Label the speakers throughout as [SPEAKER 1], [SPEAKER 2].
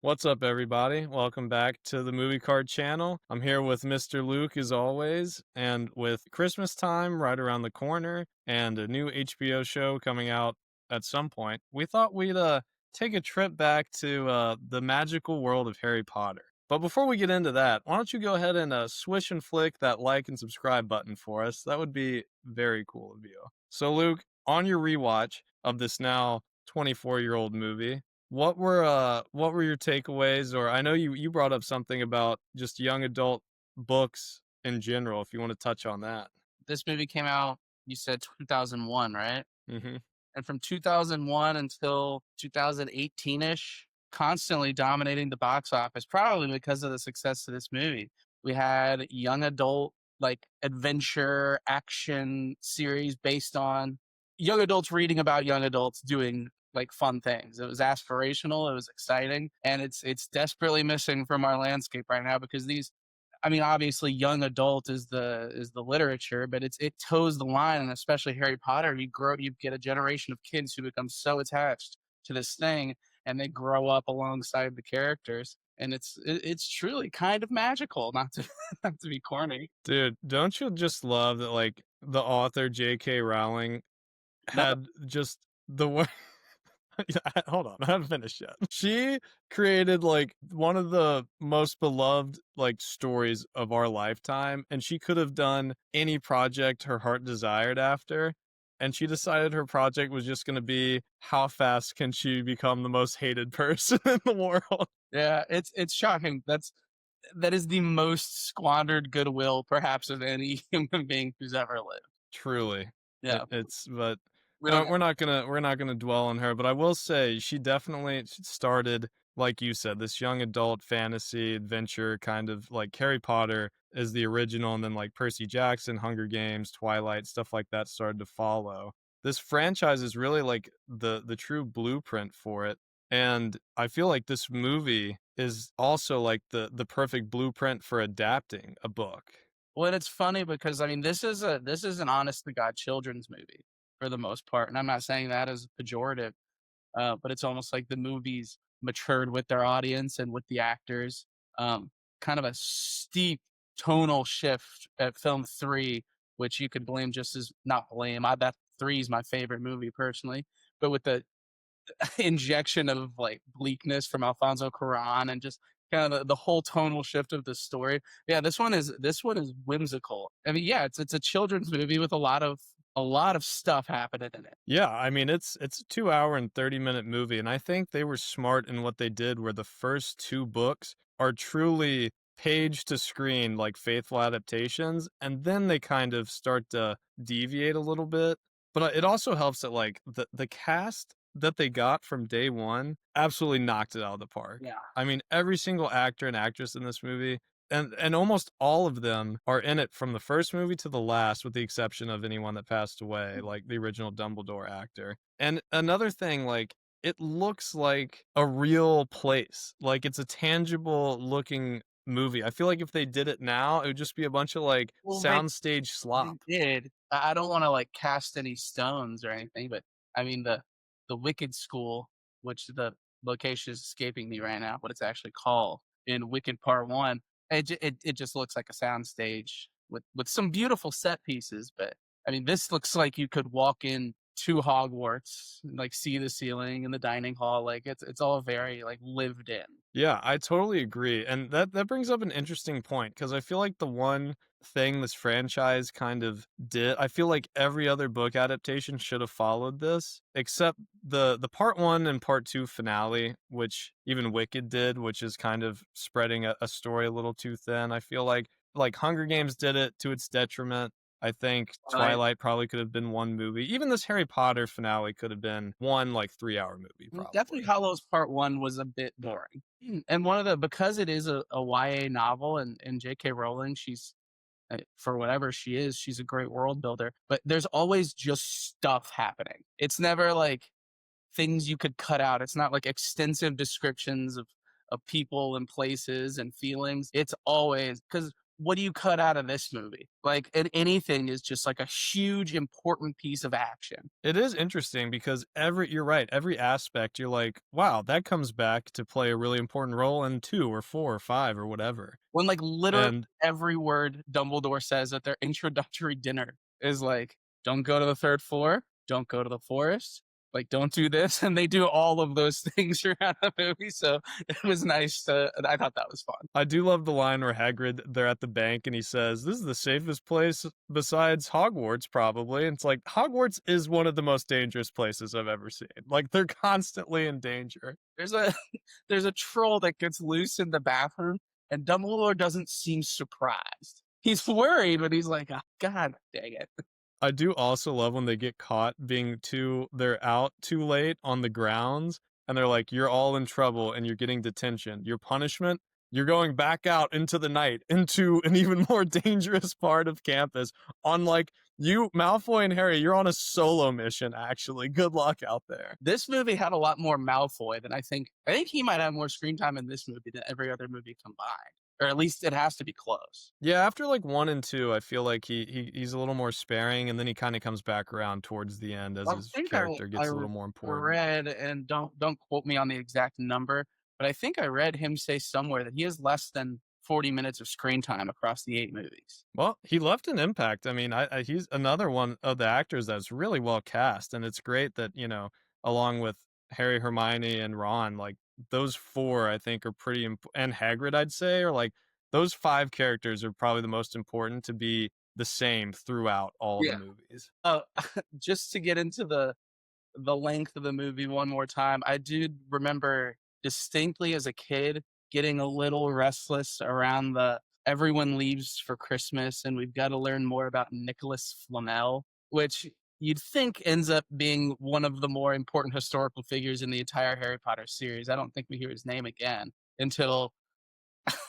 [SPEAKER 1] What's up, everybody? Welcome back to the Movie Card channel. I'm here with Mr. Luke, as always, and with Christmas time right around the corner and a new HBO show coming out at some point, we thought we'd take a trip back to the magical world of Harry Potter. But before we get into that, why don't you go ahead and swish and flick that like and subscribe button for us? That would be very cool of you. So, Luke, on your rewatch of this now 24-year-old movie, what were your takeaways? Or I know you brought up something about just young adult books in general, if you want to touch on that.
[SPEAKER 2] This movie came out, you said 2001, right?
[SPEAKER 1] Mhm.
[SPEAKER 2] And from 2001 until 2018-ish, constantly dominating the box office, probably because of the success of this movie. We had young adult, like, adventure action series based on young adults reading about young adults doing like fun things. It was aspirational, it was exciting, and it's desperately missing from our landscape right now because these obviously, young adult is the literature, but it toes the line, and especially Harry Potter. You get a generation of kids who become so attached to this thing, and they grow up alongside the characters, and it's truly kind of magical. Not to not to be corny.
[SPEAKER 1] Dude, don't you just love that, like, the author J.K. Rowling
[SPEAKER 2] No,
[SPEAKER 1] had just the wo Yeah, hold on, I haven't finished yet. She created, like, one of the most beloved, like, stories of our lifetime, and she could have done any project her heart desired after, and she decided her project was just gonna be how fast can she become the most hated person in the world.
[SPEAKER 2] yeah, it's shocking. That is the most squandered goodwill, perhaps, of any human being who's ever lived.
[SPEAKER 1] Truly.
[SPEAKER 2] Yeah,
[SPEAKER 1] It's but
[SPEAKER 2] we don't.
[SPEAKER 1] we're not gonna dwell on her, but I will say she definitely started, like you said, this young adult fantasy adventure kind of like Harry Potter is the original, and then like Percy Jackson, Hunger Games, Twilight, stuff like that started to follow. This franchise is really like the true blueprint for it. And I feel like this movie is also like the perfect blueprint for adapting a book.
[SPEAKER 2] Well, and it's funny because this is an honest to God children's movie for the most part, and I'm not saying that as pejorative, but it's almost like the movies matured with their audience and with the actors. Um, Kind of a steep tonal shift at film three, which you could blame just as not blame. I that three is my favorite movie personally, but with the injection of like bleakness from Alfonso Cuarón and just kind of the whole tonal shift of the story. Yeah, this one is whimsical. Yeah, it's a children's movie with a lot of stuff happening in it.
[SPEAKER 1] Yeah, I mean it's a 2 hour and 30-minute movie, and I think they were smart in what they did where the first two books are truly page to screen like faithful adaptations, and then they kind of start to deviate a little bit. But it also helps that like the cast that they got from day one absolutely knocked it out of the park.
[SPEAKER 2] Yeah.
[SPEAKER 1] I mean, every single actor and actress in this movie and almost all of them are in it from the first movie to the last, with the exception of anyone that passed away, like the original Dumbledore actor. And another thing, like, it looks like a real place. Like, it's a tangible looking movie. I feel like if they did it now, it would just be a bunch of like
[SPEAKER 2] Well,
[SPEAKER 1] soundstage
[SPEAKER 2] they
[SPEAKER 1] slop.
[SPEAKER 2] did. I don't want to like cast any stones or anything, but the Wicked School, which the location is escaping me right now, what it's actually called in Wicked Part One, it just looks like a soundstage with some beautiful set pieces. But this looks like you could walk in to Hogwarts and like see the ceiling and the dining hall. Like it's all very like lived in.
[SPEAKER 1] Yeah, I totally agree. And that brings up an interesting point because I feel like the one thing this franchise kind of did, I feel like every other book adaptation should have followed this, except the part 1 and part 2 finale, which even Wicked did, which is kind of spreading a story a little too thin. I feel like Hunger Games did it to its detriment. I think
[SPEAKER 2] Right.
[SPEAKER 1] Twilight probably could have been one movie. Even this Harry Potter finale could have been one like 3-hour movie
[SPEAKER 2] Definitely
[SPEAKER 1] probably.
[SPEAKER 2] Hollows Part 1 was a bit boring. And one of the because it is a YA novel and J.K. Rowling, she's for whatever she is, she's a great world builder, but there's always just stuff happening. It's never like things you could cut out. It's not like extensive descriptions of people and places and feelings. It's always because what do you cut out of this movie? Like, anything is just like a huge important piece of action.
[SPEAKER 1] It is interesting because you're right, every aspect, you're like, wow, that comes back to play a really important role in 2 or 4 or 5 or whatever.
[SPEAKER 2] When like literally
[SPEAKER 1] And
[SPEAKER 2] every word Dumbledore says at their introductory dinner is like, "Don't go to the third floor. Don't go to the forest. Like, don't do this." And they do all of those things throughout the movie. So it was nice to. I thought that was fun.
[SPEAKER 1] I do love the line where Hagrid, they're at the bank and he says, "This is the safest place besides Hogwarts, probably." And it's like, Hogwarts is one of the most dangerous places I've ever seen. Like, they're constantly in danger.
[SPEAKER 2] There's a there's a troll that gets loose in the bathroom, and Dumbledore doesn't seem surprised. He's worried, but he's like, "Oh, God dang it."
[SPEAKER 1] I do also love when they get caught they're out too late on the grounds and they're like, "You're all in trouble and you're getting detention. Your punishment, you're going back out into the night, into an even more dangerous part of campus on like you, Malfoy and Harry, you're on a solo mission, actually. Good luck out there."
[SPEAKER 2] This movie had a lot more Malfoy than I think. I think he might have more screen time in this movie than every other movie combined, or at least it has to be close.
[SPEAKER 1] Yeah, after like 1 and 2, I feel like he's a little more sparing and then he kind of comes back around towards the end as
[SPEAKER 2] I
[SPEAKER 1] his
[SPEAKER 2] think
[SPEAKER 1] character
[SPEAKER 2] I
[SPEAKER 1] gets a little more important.
[SPEAKER 2] read, and don't quote me on the exact number, but I think I read him say somewhere that he has less than 40 minutes of screen time across the 8 movies.
[SPEAKER 1] Well, he left an impact. I mean, he's another one of the actors that's really well cast, and it's great that, along with Harry, Hermione, and Ron, like those 4, I think, are and Hagrid, I'd say, are like those 5 characters are probably the most important to be the same throughout all the
[SPEAKER 2] Yeah.
[SPEAKER 1] movies.
[SPEAKER 2] Just to get into the length of the movie one more time, I do remember distinctly as a kid getting a little restless around the everyone leaves for Christmas and we've got to learn more about Nicholas Flamel, which you'd think ends up being one of the more important historical figures in the entire Harry Potter series. I don't think we hear his name again until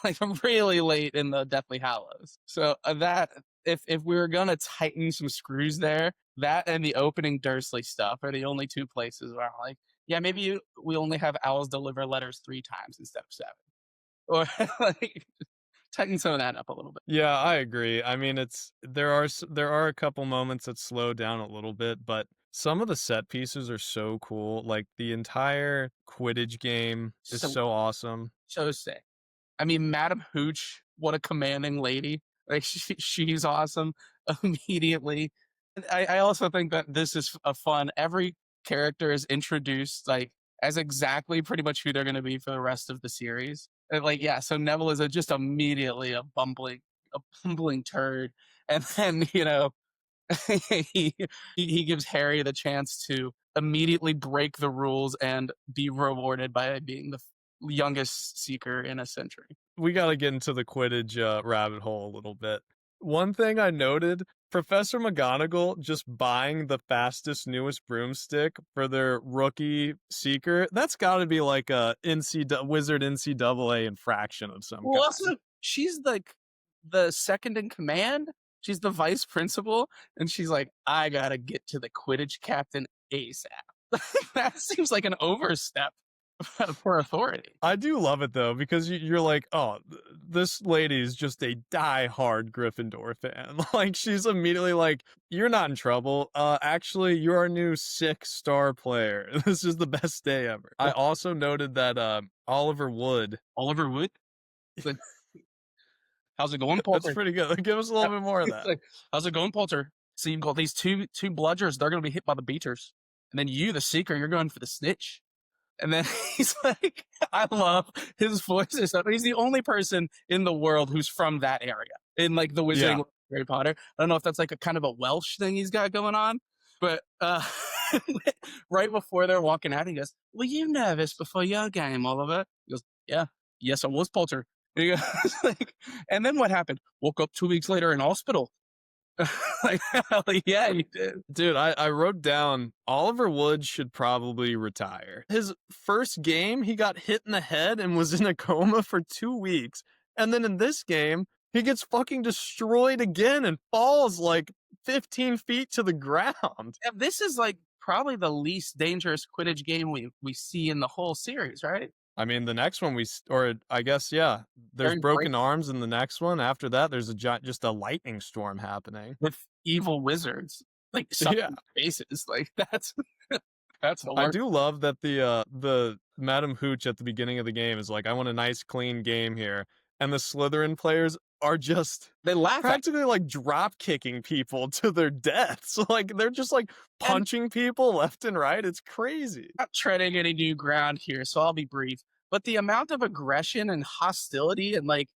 [SPEAKER 2] like really late in the Deathly Hallows. So that if we were gonna tighten some screws there, that and the opening Dursley stuff are the only 2 places where I'm like, yeah, maybe we only have owls deliver letters 3 times instead of 7, or like tighten some of that up a little bit.
[SPEAKER 1] Yeah, I agree. I mean, there are a couple moments that slow down a little bit, but some of the set pieces are so cool. Like the entire Quidditch game is
[SPEAKER 2] So
[SPEAKER 1] so awesome.
[SPEAKER 2] so sick. I mean, Madam Hooch, what a commanding lady! Like she's awesome immediately. And I also think that this is a fun. Every character is introduced like as exactly pretty much who they're going to be for the rest of the series. And, like, yeah, so Neville is just immediately a bumbling turd, and then he he gives Harry the chance to immediately break the rules and be rewarded by being the youngest seeker in a century.
[SPEAKER 1] We got to get into the Quidditch rabbit hole a little bit. One thing I noted, Professor McGonagall just buying the fastest, newest broomstick for their rookie seeker. That's got to be like a Wizard NCAA infraction of some
[SPEAKER 2] Well,
[SPEAKER 1] kind.
[SPEAKER 2] also, she's like the second in command. She's the vice principal, and she's like, I gotta get to the Quidditch captain ASAP. That seems like an overstep for authority.
[SPEAKER 1] I do love it though because you're like, oh, this lady is just a die-hard Gryffindor fan. Like she's immediately like, you're not in trouble. Actually, you're our new 6-star player. This is the best day ever. I also noted that Oliver Wood.
[SPEAKER 2] Oliver Wood? He's like, how's it going,
[SPEAKER 1] That's
[SPEAKER 2] Poulter?
[SPEAKER 1] pretty good. Give us a little bit more of
[SPEAKER 2] He's
[SPEAKER 1] that.
[SPEAKER 2] like, how's it going, Poulter? So you've got these two bludgers, they're gonna be hit by the beaters. And then you, the seeker, you're going for the snitch. And then he's like, I love his voice. He's the only person in the world who's from that area in like the Wizarding World of Harry Potter. I don't know if that's like a kind of a Welsh thing he's got going on, but right before they're walking out, he goes, "Were you nervous before your game, Oliver?" He goes, "Yeah, yes, I was, Potter." And he goes, like, and then what happened? Woke up 2 weeks later in hospital. Like, yeah, you did.
[SPEAKER 1] Dude, I wrote down Oliver Wood should probably retire. His first game, he got hit in the head and was in a coma for 2 weeks. And then in this game, he gets fucking destroyed again and falls like 15 feet to the ground.
[SPEAKER 2] And this is like probably the least dangerous Quidditch game we see in the whole series, right?
[SPEAKER 1] I mean, the next one or I guess, yeah, there's
[SPEAKER 2] During break
[SPEAKER 1] broken arms in the next one. After that, there's a just a lightning storm happening.
[SPEAKER 2] with evil wizards, like,
[SPEAKER 1] Yeah.
[SPEAKER 2] sucking faces, like, that's
[SPEAKER 1] I
[SPEAKER 2] hilarious.
[SPEAKER 1] do love that the Madam Hooch at the beginning of the game is like, "I want a nice clean game here," and the Slytherin players are just
[SPEAKER 2] They laugh at
[SPEAKER 1] practically, like, drop kicking people to their deaths, like, they're just, like,
[SPEAKER 2] and
[SPEAKER 1] punching people left and right, it's crazy.
[SPEAKER 2] not treading any new ground here, so I'll be brief. But the amount of aggression and hostility and like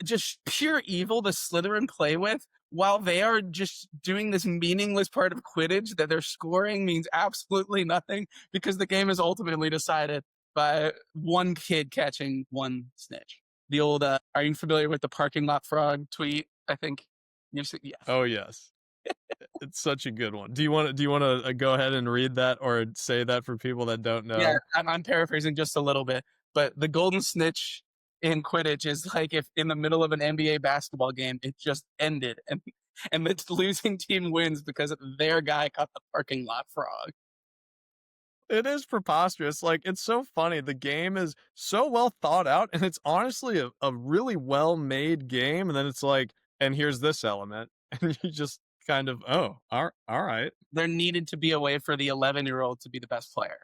[SPEAKER 2] just pure evil the Slytherin play with while they are just doing this meaningless part of Quidditch that they're scoring means absolutely nothing because the game is ultimately decided by one kid catching one snitch. The old are you familiar with the parking lot frog tweet? I think you've seen yes.
[SPEAKER 1] Oh, yes. It's such a good one. Do you wanna, go ahead and read that or say that for people that don't
[SPEAKER 2] Yeah,
[SPEAKER 1] know?
[SPEAKER 2] I'm paraphrasing just a little bit, but the golden snitch in Quidditch is like if in the middle of an NBA basketball game, it just ended and the losing team wins because their guy caught the parking lot frog.
[SPEAKER 1] It is preposterous, like, it's so funny, the game is so well thought out, and it's honestly a really well-made game, and then it's like, "And here's this element," and you just kind of, "Oh, alright,"
[SPEAKER 2] There needed to be a way for the 11-year-old to be the best player,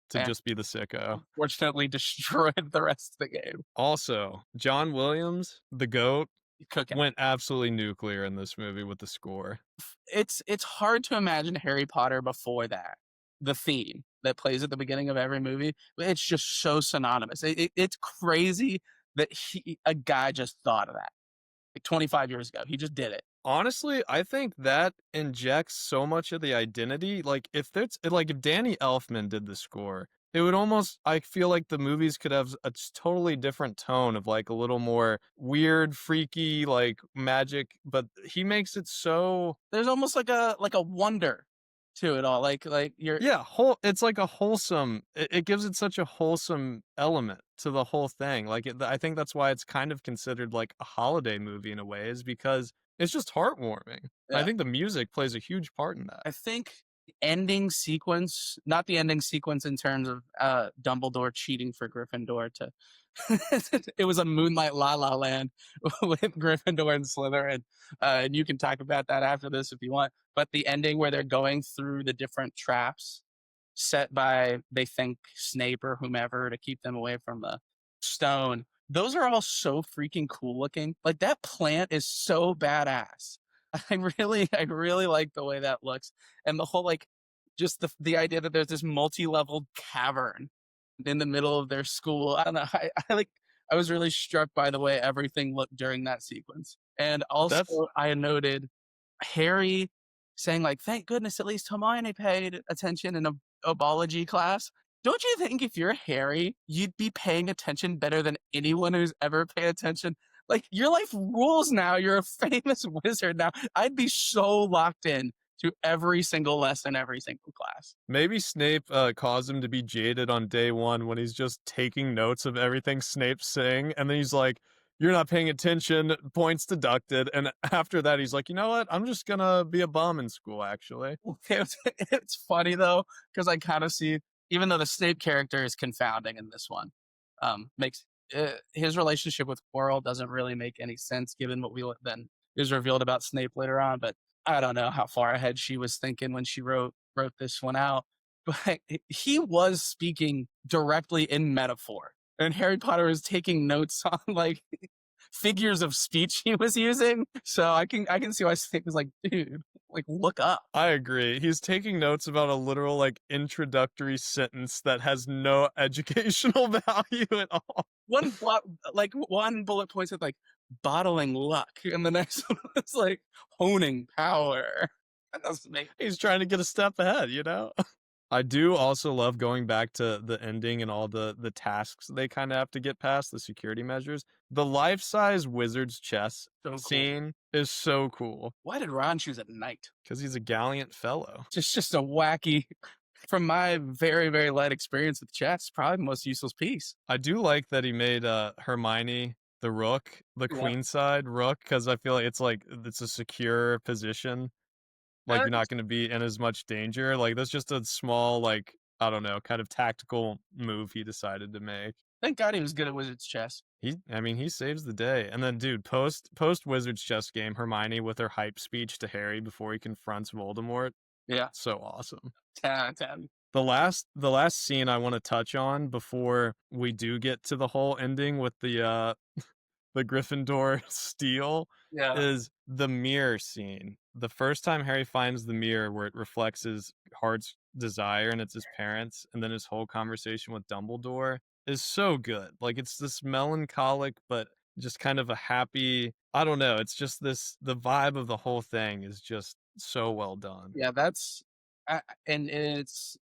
[SPEAKER 1] to
[SPEAKER 2] and
[SPEAKER 1] just be the sicko.
[SPEAKER 2] unfortunately destroyed the rest of the game.
[SPEAKER 1] Also, John Williams, the GOAT,
[SPEAKER 2] Cookout.
[SPEAKER 1] went absolutely nuclear in this movie with the score.
[SPEAKER 2] It's hard to imagine Harry Potter before that. The theme that plays at the beginning of every movie, but it's just so synonymous. It's crazy that a guy just thought of that like 25 years ago. He just did it.
[SPEAKER 1] Honestly, I think that injects so much of the identity. Like if Danny Elfman did the score, it would almost I feel like the movies could have a totally different tone of like a little more weird, freaky, like magic, but he makes it so
[SPEAKER 2] There's almost like a wonder to it all. Like you're
[SPEAKER 1] yeah, it's like a wholesome it gives it such a wholesome element to the whole thing. I think that's why it's kind of considered like a holiday movie in a way is because it's just heartwarming. I
[SPEAKER 2] yeah.
[SPEAKER 1] think the music plays a huge part in that.
[SPEAKER 2] I think the ending sequence, not the ending sequence in terms of Dumbledore cheating for Gryffindor to it was a Moonlight La La Land with Gryffindor and Slytherin. And you can talk about that after this if you want. But the ending where they're going through the different traps set by they think Snape or whomever to keep them away from the stone. Those are all so freaking cool looking. Like that plant is so badass. I really like the way that looks. And the whole like just the idea that there's this multi-level cavern in the middle of their school. I don't know. I was really struck by the way everything looked during that sequence. And
[SPEAKER 1] That's
[SPEAKER 2] also I noted Harry saying like, "Thank goodness at least Hermione paid attention in a obology class." Don't you think if you're Harry, you'd be paying attention better than anyone who's ever paid attention? Like your life rules now. You're a famous wizard now. I'd be so locked in to every single lesson, every single class.
[SPEAKER 1] maybe Snape caused him to be jaded on day one when he's just taking notes of everything Snape's saying, and then he's like, "You're not paying attention," points deducted, and after that he's like, "You know what? I'm just gonna be a bum in school, actually."
[SPEAKER 2] It's funny though because I kind of see, even though the Snape character is confounding in this one, makes his relationship with Quirrell doesn't really make any sense given what we then is revealed about Snape later on. But I don't know how far ahead she was thinking when she wrote this one out. But he was speaking directly in metaphor, and Harry Potter was taking notes on like figures of speech he was using. So I can see why Snape was like, dude, like look up.
[SPEAKER 1] I agree. He's taking notes about a literal like introductory sentence that has no educational value at all.
[SPEAKER 2] One bullet point said like bottling luck, and the next one was like honing power. That doesn't make
[SPEAKER 1] He's trying to get a step ahead, you know? I do also love going back to the ending and all the tasks they kind of have to get past, the security measures. The life-size wizard's chess
[SPEAKER 2] so cool.
[SPEAKER 1] scene is so cool
[SPEAKER 2] Why did Ron choose at night?
[SPEAKER 1] because he's a gallant fellow.
[SPEAKER 2] Just a wacky. From my very very light experience with chess, probably the most useless piece.
[SPEAKER 1] I do like that he made Hermione the rook, the
[SPEAKER 2] Yeah.
[SPEAKER 1] queenside rook, because I feel like it's a secure position. Like
[SPEAKER 2] Uh,
[SPEAKER 1] you're not going to be in as much danger. Like that's just a small like I don't know, kind of tactical move he decided to make.
[SPEAKER 2] Thank God he was good at Wizard's chess.
[SPEAKER 1] I mean, he saves the day. And then, dude, post Wizards chess game, Hermione with her hype speech to Harry before he confronts Voldemort,
[SPEAKER 2] Yeah,
[SPEAKER 1] so awesome.
[SPEAKER 2] 10 out of 10.
[SPEAKER 1] The last scene I want to touch on before we do get to the whole ending with the Gryffindor steal
[SPEAKER 2] Yeah.
[SPEAKER 1] is the mirror scene. The first time Harry finds the mirror where it reflects his heart's desire and it's his parents, and then his whole conversation with Dumbledore is so good. Like it's this melancholic but just kind of a happy, I don't know, it's just the vibe of the whole thing is just so well done.
[SPEAKER 2] Yeah, that's and it's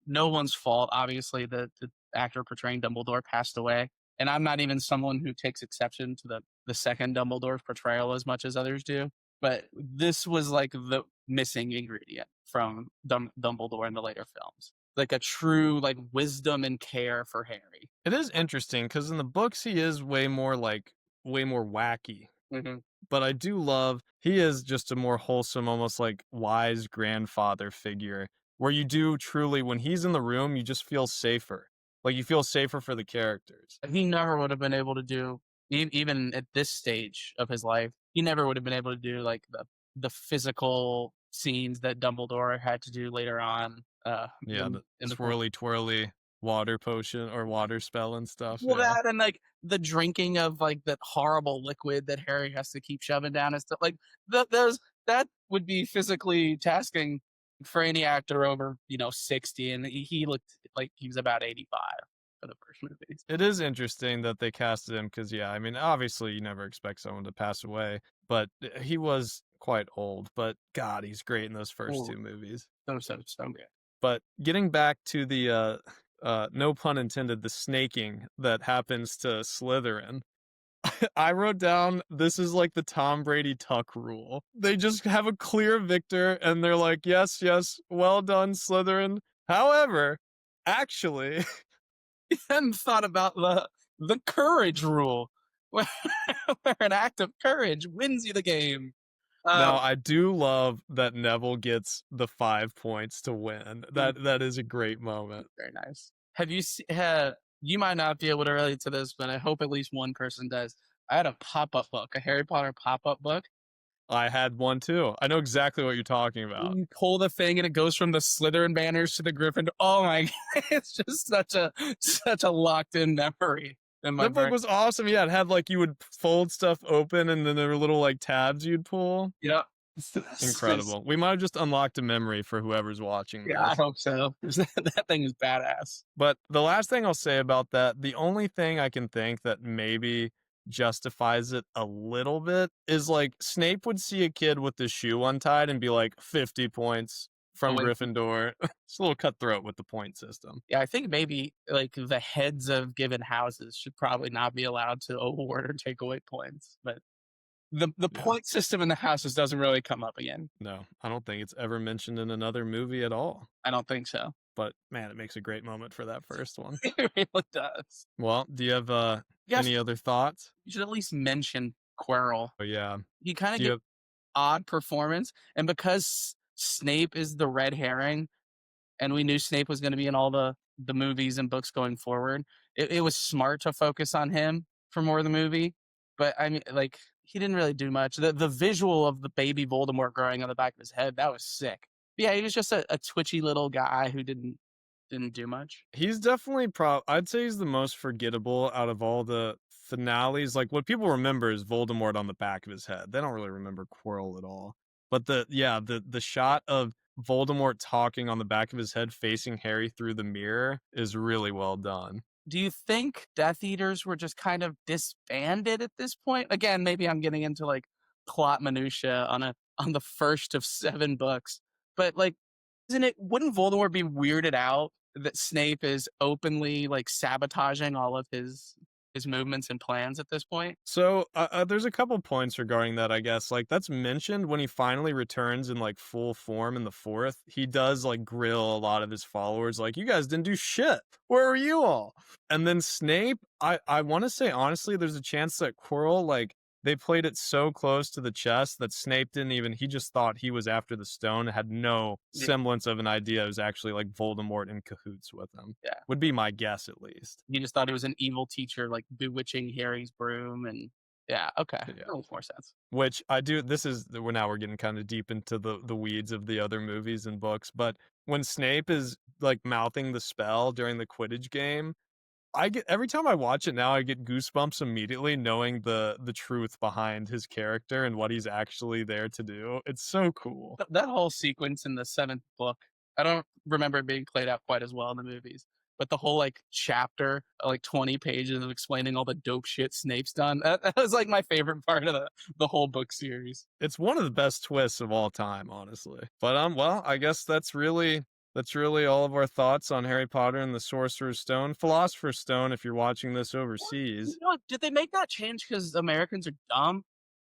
[SPEAKER 2] no one's fault. Obviously, the actor portraying Dumbledore passed away, and I'm not even someone who takes exception to the second Dumbledore portrayal as much as others do. But this was like the missing ingredient from Dumbledore in the later films, like a true like wisdom and care for Harry.
[SPEAKER 1] It is interesting because in the books he is way more wacky.
[SPEAKER 2] Hmm.
[SPEAKER 1] But I do love he is just a more wholesome, almost like wise grandfather figure where you do truly, when he's in the room, you just feel safer. Like you feel safer for the characters.
[SPEAKER 2] He never would have been able to do even at this stage of his life. He never would have been able to do like the physical scenes that Dumbledore had to do later on.
[SPEAKER 1] Yeah, the
[SPEAKER 2] In the
[SPEAKER 1] swirly twirly water potion or water spell and stuff.
[SPEAKER 2] well,
[SPEAKER 1] Yeah.
[SPEAKER 2] that and like the drinking of like that horrible liquid that Harry has to keep shoving down and stuff. Like those that would be physically tasking for any actor over 60, and he looked like he was about 85 for the first movies.
[SPEAKER 1] It is interesting that they casted him because, yeah, I mean, obviously you never expect someone to pass away, but he was quite old. But God, he's great in those first
[SPEAKER 2] Oh,
[SPEAKER 1] two movies.
[SPEAKER 2] so good.
[SPEAKER 1] But getting back to the no pun intended, the snaking that happens to Slytherin. I wrote down this is like the Tom Brady Tuck rule. They just have a clear victor and they're like, yes, yes, well done, Slytherin. However, actually,
[SPEAKER 2] Hadn't thought about the courage rule, where, where an act of courage wins you the game.
[SPEAKER 1] now
[SPEAKER 2] Um,
[SPEAKER 1] I do love that Neville gets the 5 points to win. That is a great moment.
[SPEAKER 2] Very nice. Have you seen? You might not be able to relate to this, but I hope at least one person does. I had a pop-up book, a Harry Potter pop-up book.
[SPEAKER 1] I had one too. I know exactly what you're talking about.
[SPEAKER 2] You pull the thing and it goes from the Slytherin banners to the Gryffindor. Oh my! It's just such a locked-in memory in my
[SPEAKER 1] That book
[SPEAKER 2] brain.
[SPEAKER 1] was awesome. Yeah, it had like you would fold stuff open and then there were little like tabs you'd pull.
[SPEAKER 2] Yeah,
[SPEAKER 1] Incredible. We might have just unlocked a memory for whoever's watching
[SPEAKER 2] Yeah, I
[SPEAKER 1] this.
[SPEAKER 2] hope so. 'Cause that thing is badass.
[SPEAKER 1] But the last thing I'll say about that, the only thing I can think that maybe justifies it a little bit is like Snape would see a kid with the shoe untied and be like 50 points from
[SPEAKER 2] Away
[SPEAKER 1] Gryffindor. It's a little cutthroat with the point system.
[SPEAKER 2] Yeah, I think maybe like the heads of given houses should probably not be allowed to award or take away points. But the
[SPEAKER 1] Yeah.
[SPEAKER 2] point system in the houses doesn't really come up again.
[SPEAKER 1] No, I don't think it's ever mentioned in another movie at all.
[SPEAKER 2] I don't think so.
[SPEAKER 1] But man, it makes a great moment for that first one.
[SPEAKER 2] It really does.
[SPEAKER 1] Well, do you have
[SPEAKER 2] Yes,
[SPEAKER 1] any other thoughts?
[SPEAKER 2] you should at least mention Quirrell.
[SPEAKER 1] Oh yeah.
[SPEAKER 2] He kind of
[SPEAKER 1] Do you
[SPEAKER 2] gets
[SPEAKER 1] have
[SPEAKER 2] odd performance, and because Snape is the red herring, and we knew Snape was going to be in all the movies and books going forward, it was smart to focus on him for more of the movie. But I mean, like he didn't really do much. The visual of the baby Voldemort growing on the back of his head, that was sick. Yeah, he was just a twitchy little guy who didn't do much.
[SPEAKER 1] He's definitely I'd say he's the most forgettable out of all the finales. Like what people remember is Voldemort on the back of his head. They don't really remember Quirrell at all. But the shot of Voldemort talking on the back of his head facing Harry through the mirror is really well done.
[SPEAKER 2] Do you think Death Eaters were just kind of disbanded at this point? Again, maybe I'm getting into like plot minutia on the first of 7 books, but like, wouldn't Voldemort be weirded out that Snape is openly like sabotaging all of his movements and plans at this point?
[SPEAKER 1] So there's a couple points regarding that, I guess. Like that's mentioned when he finally returns in like full form in the fourth. He does like grill a lot of his followers, like, you guys didn't do shit. Where are you all? And then Snape, I want to say honestly, there's a chance that Quirrell like they played it so close to the chest that Snape didn't even he just thought he was after the stone, had no
[SPEAKER 2] Yeah,
[SPEAKER 1] semblance of an idea it was actually, like, Voldemort in cahoots with him.
[SPEAKER 2] yeah.
[SPEAKER 1] Would be my guess, at least.
[SPEAKER 2] He just thought he was an evil teacher, like bewitching Harry's broom, and yeah, okay,
[SPEAKER 1] Yeah.
[SPEAKER 2] that makes more sense.
[SPEAKER 1] Which I do this is we're getting kinda deep into the weeds of the other movies and books, but when Snape is, like, mouthing the spell during the Quidditch game, I get every time I watch it now, I get goosebumps immediately knowing the truth behind his character and what he's actually there to do. It's so cool.
[SPEAKER 2] That whole sequence in the 7th book, I don't remember it being played out quite as well in the movies, but the whole, like, chapter, like, 20 pages of explaining all the dope shit Snape's done, that was, like, my favorite part of the whole book series.
[SPEAKER 1] It's one of the best twists of all time, honestly. But, well, I guess that's really all of our thoughts on Harry Potter and the Sorcerer's Stone. Philosopher's Stone, if you're watching this
[SPEAKER 2] What? You
[SPEAKER 1] overseas.
[SPEAKER 2] know what, did they make that change because Americans are dumb?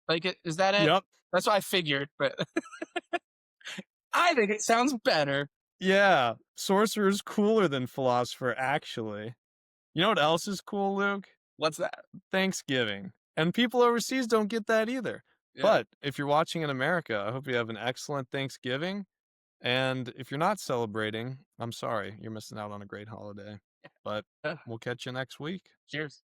[SPEAKER 2] Like, is that it?
[SPEAKER 1] Yep.
[SPEAKER 2] That's what I figured, but I think it sounds better.
[SPEAKER 1] Yeah. Sorcerer's cooler than Philosopher, actually. You know what else is cool, Luke?
[SPEAKER 2] What's that?
[SPEAKER 1] Thanksgiving. And people overseas don't get that either.
[SPEAKER 2] Yeah.
[SPEAKER 1] But if you're watching in America, I hope you have an excellent Thanksgiving. And if you're not celebrating, I'm sorry, you're missing out on a great holiday. But
[SPEAKER 2] Yeah.
[SPEAKER 1] we'll catch you next week.
[SPEAKER 2] Cheers.